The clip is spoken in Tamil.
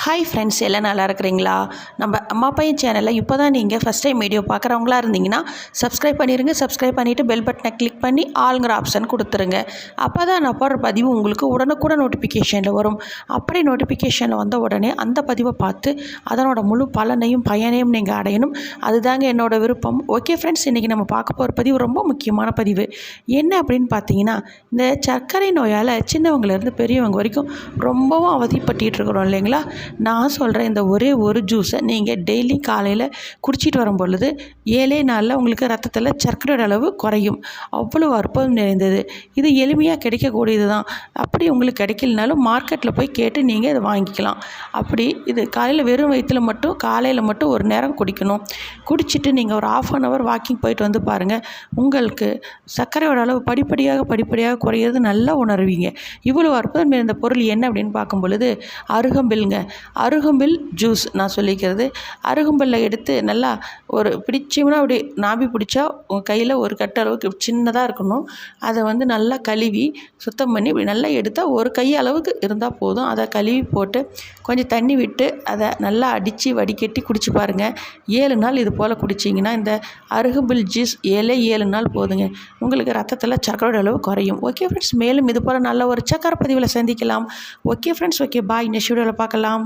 ஹாய் ஃப்ரெண்ட்ஸ், எல்லாம் நல்லா இருக்கிறீங்களா? நம்ம அம்மா பையன் சேனலில் இப்போ தான் நீங்கள் ஃபஸ்ட் டைம் வீடியோ பார்க்குறவங்களா இருந்தீங்கன்னா சப்ஸ்கிரைப் பண்ணிடுங்க. சப்ஸ்கிரைப் பண்ணிவிட்டு பெல் பட்டனை கிளிக் பண்ணி ஆளுங்கிற ஆப்ஷன் கொடுத்துருங்க. அப்போ தான் நான் போடுற பதிவு உங்களுக்கு உடனுக்குடன் நோட்டிஃபிகேஷனில் வரும். அப்படி நோட்டிஃபிகேஷனில் வந்த உடனே அந்த பதிவை பார்த்து அதனோட முழு பலனையும் பயனையும் நீங்கள் அடையணும். அதுதாங்க என்னோடய விருப்பம். ஓகே ஃப்ரெண்ட்ஸ், இன்றைக்கி நம்ம பார்க்க போகிற பதிவு ரொம்ப முக்கியமான பதிவு. என்ன அப்படின்னு பார்த்தீங்கன்னா, இந்த சர்க்கரை நோயால் சின்னவங்கலேருந்து பெரியவங்க வரைக்கும் ரொம்பவும் அவதிப்பட்டு இருக்கிறோம் இல்லைங்களா? நான் சொல்கிறேன், இந்த ஒரே ஒரு ஜூஸை நீங்கள் டெய்லி காலையில் குடிச்சிட்டு வரும் பொழுது 7 நாளில் உங்களுக்கு ரத்தத்தில் சர்க்கரையோட அளவு குறையும். அவ்வளோ அற்புதம் நிறைந்தது. இது எளிமையாக கிடைக்கக்கூடியது தான். அப்படி உங்களுக்கு கிடைக்கலனாலும் மார்க்கெட்டில் போய் கேட்டு நீங்கள் இதை வாங்கிக்கலாம். அப்படி இது காலையில் வெறும் வயிற்றில் மட்டும் காலையில் மட்டும் ஒரு நேரம் குடிக்கணும். குடிச்சிட்டு நீங்கள் ஒரு 1/2 அன் ஹவர் வாக்கிங் போயிட்டு வந்து பாருங்கள். உங்களுக்கு சர்க்கரையோட அளவு படிப்படியாக குறையிறது நல்லா உணர்வீங்க. இவ்வளோ அற்புதம் நிறைந்த பொருள் என்ன அப்படின்னு பார்க்கும் பொழுது அருகம்பில்ங்க. அருகம்பில் ஜூஸ் நான் சொல்லிக்கிறது. அருகம்பில்லை எடுத்து நல்லா ஒரு பிடிச்சோம்னா அப்படி நாபி பிடிச்சா உங்கள் கையில் ஒரு கட்ட அளவுக்கு சின்னதாக இருக்கணும். அதை வந்து நல்லா கழுவி சுத்தம் பண்ணி இப்படி நல்லா எடுத்தால் ஒரு கை அளவுக்கு இருந்தால் போதும். அதை கழுவி போட்டு கொஞ்சம் தண்ணி விட்டு அதை நல்லா அடித்து வடிகட்டி குடிச்சு பாருங்கள். 7 நாள் இது போல் குடிச்சிங்கன்னா இந்த அருகம்பில் ஜூஸ் 7 நாள் போதுங்க. உங்களுக்கு ரத்தத்தில் சர்க்கரையோட அளவு குறையும். ஓகே ஃப்ரெண்ட்ஸ், மேலும் இது போல் நல்ல ஒரு சக்கரை பதிவில் சந்திக்கலாம். Okay friends, okay bye. Next வீடியோவில் பார்க்கலாம்.